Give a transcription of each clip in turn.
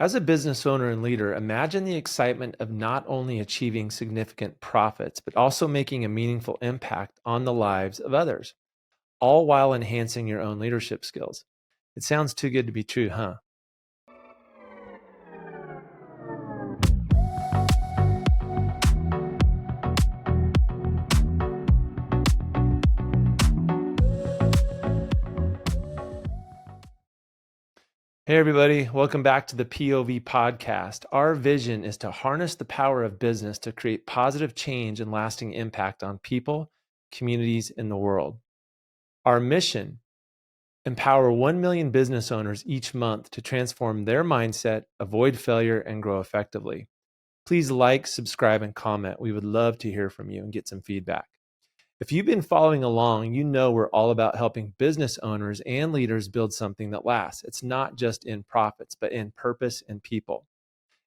As a business owner and leader, imagine the excitement of not only achieving significant profits, but also making a meaningful impact on the lives of others, all while enhancing your own leadership skills. It sounds too good to be true, huh? Hey, everybody, welcome back to the POV podcast. Our vision is to harness the power of business to create positive change and lasting impact on people, communities, and the world. Our mission: empower 1 million business owners each month to transform their mindset, avoid failure, and grow effectively. Please like, subscribe, and comment. We would love to hear from you and get some feedback. If you've been following along, you know we're all about helping business owners and leaders build something that lasts. It's not just in profits, but in purpose and people.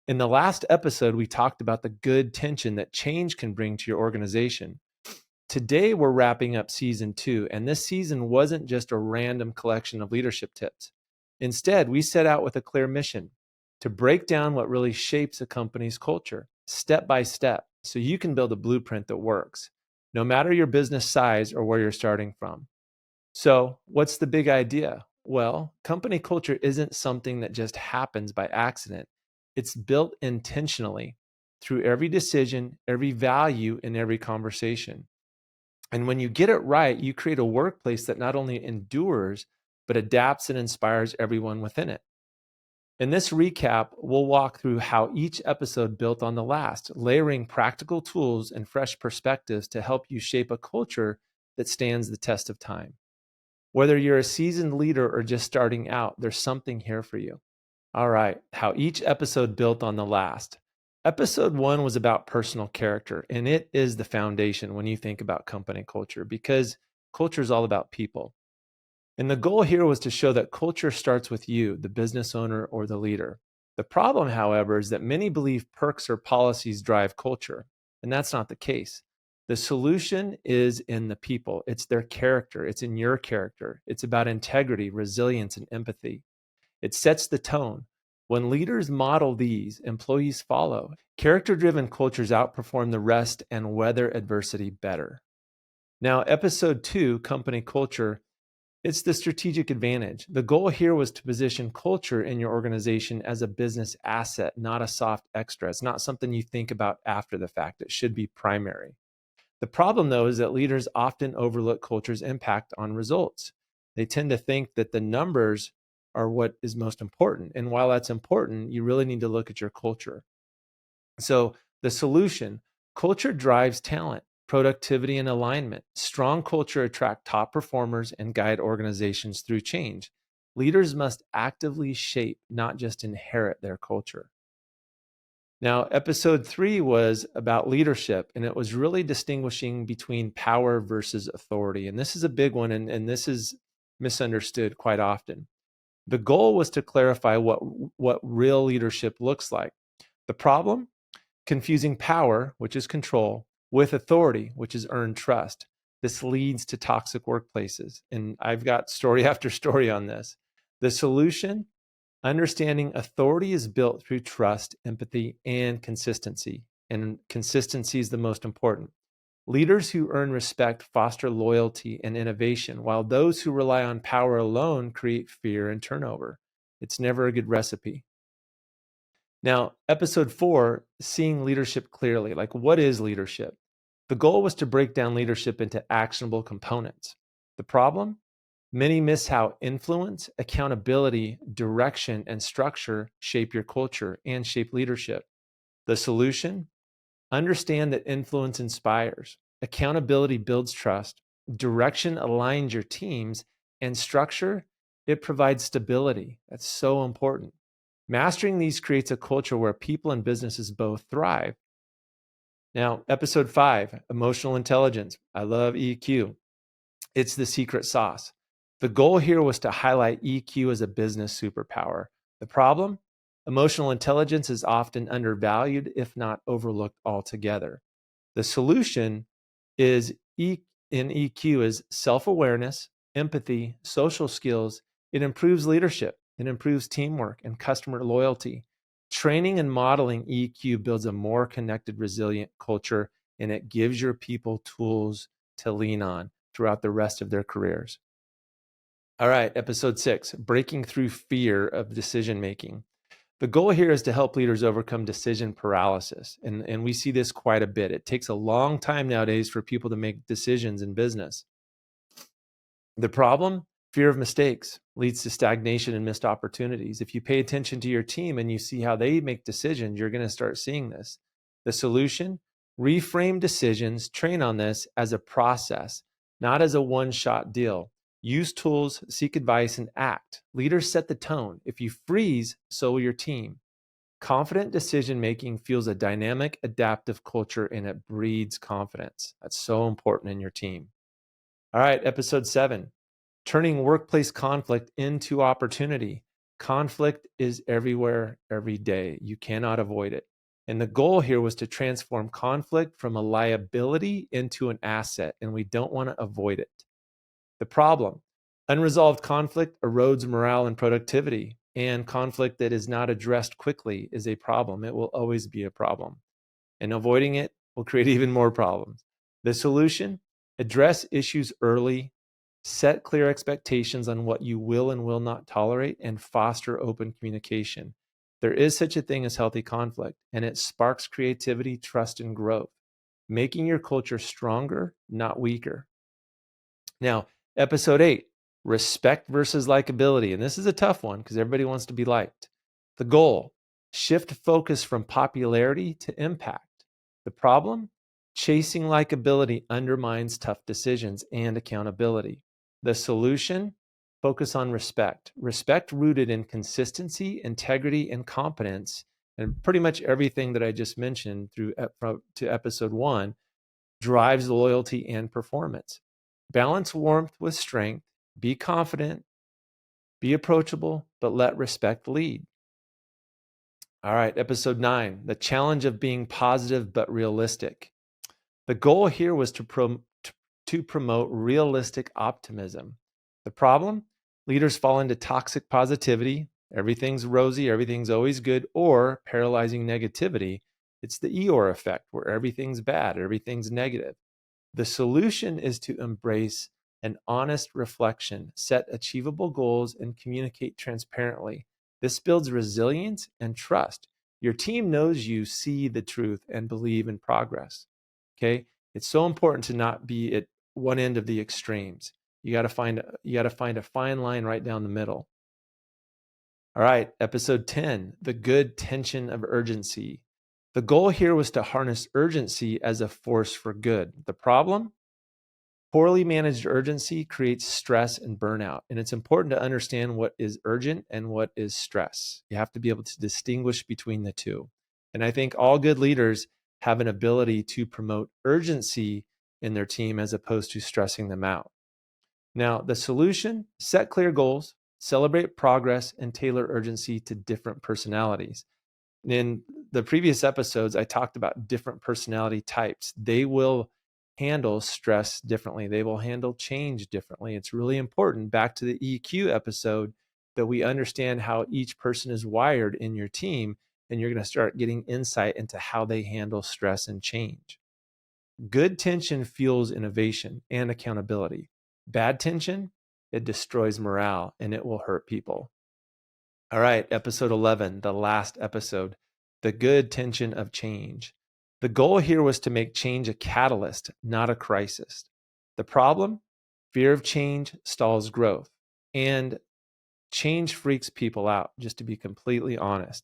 In the last episode, we talked about the good tension that change can bring to your organization. Today, we're wrapping up season 2, and this season wasn't just a random collection of leadership tips. Instead, we set out with a clear mission: to break down what really shapes a company's culture, step by step, so you can build a blueprint that works, no matter your business size or where you're starting from. So, what's the big idea? Well, company culture isn't something that just happens by accident. It's built intentionally through every decision, every value, and every conversation. And when you get it right, you create a workplace that not only endures, but adapts and inspires everyone within it. In this recap, we'll walk through how each episode built on the last, layering practical tools and fresh perspectives to help you shape a culture that stands the test of time. Whether you're a seasoned leader or just starting out, there's something here for you. All right, how each episode built on the last. Episode 1 was about personal character, and it is the foundation when you think about company culture, because culture is all about people. And the goal here was to show that culture starts with you, the business owner or the leader. The problem, however, is that many believe perks or policies drive culture, and that's not the case. The solution is in the people. It's their character. It's in your character. It's about integrity, resilience, and empathy. It sets the tone. When leaders model these, employees follow. Character-driven cultures outperform the rest and weather adversity better. Now, episode 2, company culture, it's the strategic advantage. The goal here was to position culture in your organization as a business asset, not a soft extra. It's not something you think about after the fact. It should be primary. The problem, though, is that leaders often overlook culture's impact on results. They tend to think that the numbers are what is most important. And while that's important, you really need to look at your culture. So the solution: culture drives talent, productivity, and alignment. Strong culture attract top performers and guide organizations through change. Leaders must actively shape, not just inherit their culture. Now, episode 3 was about leadership, and it was really distinguishing between power versus authority. And this is a big one, and this is misunderstood quite often. The goal was to clarify what real leadership looks like. The problem: confusing power, which is control, with authority, which is earned trust. This leads to toxic workplaces. And I've got story after story on this. The solution: understanding authority is built through trust, empathy, and consistency. And consistency is the most important. Leaders who earn respect foster loyalty and innovation, while those who rely on power alone create fear and turnover. It's never a good recipe. Now, episode 4, seeing leadership clearly. Like, what is leadership? The goal was to break down leadership into actionable components. The problem: many miss how influence, accountability, direction, and structure shape your culture and shape leadership. The solution: understand that influence inspires, accountability builds trust, direction aligns your teams, and structure, it provides stability. That's so important. Mastering these creates a culture where people and businesses both thrive. Now, episode 5, emotional intelligence. I love EQ. It's the secret sauce. The goal here was to highlight EQ as a business superpower. The problem: emotional intelligence is often undervalued, if not overlooked altogether. The solution is in EQ is self-awareness, empathy, social skills. It improves leadership. It improves teamwork and customer loyalty. Training and modeling EQ builds a more connected, resilient culture, and it gives your people tools to lean on throughout the rest of their careers. All right, episode 6, breaking through fear of decision making. The goal here is to help leaders overcome decision paralysis. And we see this quite a bit. It takes a long time nowadays for people to make decisions in business. The problem, fear of mistakes, leads to stagnation and missed opportunities. If you pay attention to your team and you see how they make decisions, you're going to start seeing this. The solution, reframe decisions, train on this as a process, not as a one-shot deal. Use tools, seek advice, and act. Leaders set the tone. If you freeze, so will your team. Confident decision making fuels a dynamic, adaptive culture, and it breeds confidence. That's so important in your team. All right, episode 7, turning workplace conflict into opportunity. Conflict is everywhere, every day. You cannot avoid it. And the goal here was to transform conflict from a liability into an asset, and we don't want to avoid it. The problem, unresolved conflict erodes morale and productivity, and conflict that is not addressed quickly is a problem. It will always be a problem, and avoiding it will create even more problems. The solution, address issues early, set clear expectations on what you will and will not tolerate, and foster open communication. There is such a thing as healthy conflict, and it sparks creativity, trust, and growth, making your culture stronger, not weaker. Now, episode 8, respect versus likability. And this is a tough one because everybody wants to be liked. The goal, shift focus from popularity to impact. The problem, chasing likability undermines tough decisions and accountability. The solution, focus on respect. Respect rooted in consistency, integrity, and competence. And pretty much everything that I just mentioned through to episode 1 drives loyalty and performance. Balance warmth with strength, be confident, be approachable, but let respect lead. All right, episode 9, the challenge of being positive but realistic. The goal here was to promote realistic optimism. The problem, leaders fall into toxic positivity, everything's rosy, everything's always good, or paralyzing negativity. It's the Eeyore effect where everything's bad, everything's negative. The solution is to embrace an honest reflection, set achievable goals, and communicate transparently. This builds resilience and trust. Your team knows you see the truth and believe in progress. Okay? It's so important to not be at one end of the extremes. You got to find a fine line right down the middle. All right, episode 10, the good tension of urgency. The goal here was to harness urgency as a force for good. The problem? Poorly managed urgency creates stress and burnout. And it's important to understand what is urgent and what is stress. You have to be able to distinguish between the two. And I think all good leaders have an ability to promote urgency in their team as opposed to stressing them out. Now, the solution, set clear goals, celebrate progress, and tailor urgency to different personalities. In the previous episodes, I talked about different personality types. They will handle stress differently. They will handle change differently. It's really important, back to the EQ episode, that we understand how each person is wired in your team, and you're going to start getting insight into how they handle stress and change. Good tension fuels innovation and accountability. Bad tension, it destroys morale and it will hurt people. All right, episode 11, the last episode, the good tension of change. The goal here was to make change a catalyst, not a crisis. The problem, fear of change stalls growth, and change freaks people out, just to be completely honest.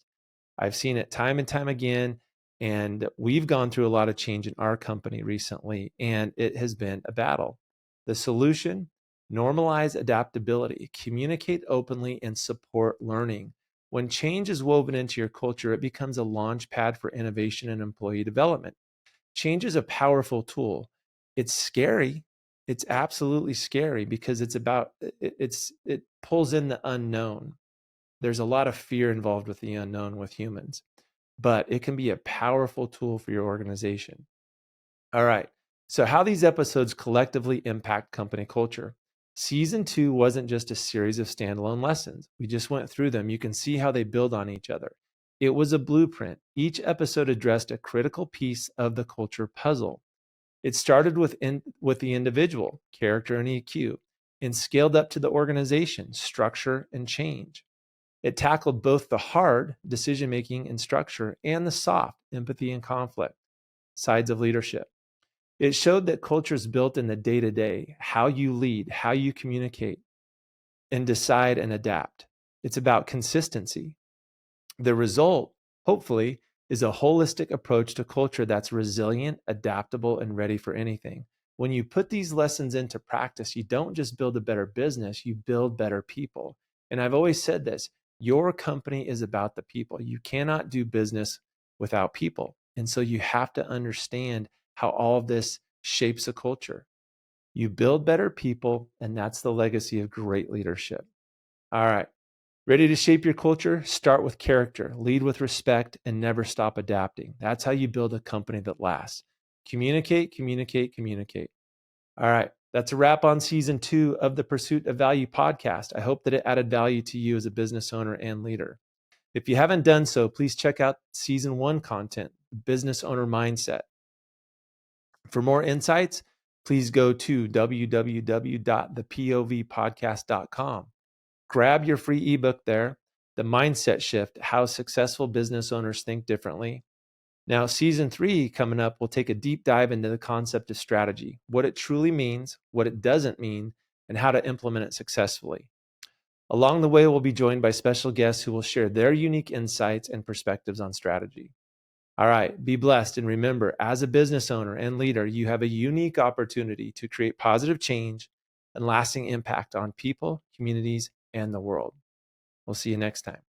I've seen it time and time again, and we've gone through a lot of change in our company recently, and it has been a battle. The solution, normalize adaptability, communicate openly, and support learning. When change is woven into your culture, it becomes a launch pad for innovation and employee development. Change is a powerful tool. It's scary. It's absolutely scary because it pulls in the unknown. There's a lot of fear involved with the unknown with humans, but it can be a powerful tool for your organization. All right. So, how these episodes collectively impact company culture. Season 2 wasn't just a series of standalone lessons. We just went through them. You can see how they build on each other. It was a blueprint. Each episode addressed a critical piece of the culture puzzle. It started with the individual, character and EQ, and scaled up to the organization, structure and change. It tackled both the hard decision making and structure and the soft empathy and conflict sides of leadership. It showed that culture is built in the day to day, how you lead, how you communicate, and decide and adapt. It's about consistency. The result, hopefully, is a holistic approach to culture that's resilient, adaptable, and ready for anything. When you put these lessons into practice, you don't just build a better business, you build better people. And I've always said this, your company is about the people. You cannot do business without people. And so you have to understand how all of this shapes a culture. You build better people, and that's the legacy of great leadership. All right. Ready to shape your culture? Start with character, lead with respect, and never stop adapting. That's how you build a company that lasts. Communicate, communicate, communicate. All right. That's a wrap on season 2 of the Pursuit of Value podcast. I hope that it added value to you as a business owner and leader. If you haven't done so, please check out season 1 content, Business Owner Mindset. For more insights, please go to www.thepovpodcast.com. Grab your free ebook there, The Mindset Shift, How Successful Business Owners Think Differently. Now, season 3 coming up, we'll take a deep dive into the concept of strategy, what it truly means, what it doesn't mean, and how to implement it successfully. Along the way, we'll be joined by special guests who will share their unique insights and perspectives on strategy. All right, be blessed. And remember, as a business owner and leader, you have a unique opportunity to create positive change and lasting impact on people, communities, and the world. We'll see you next time.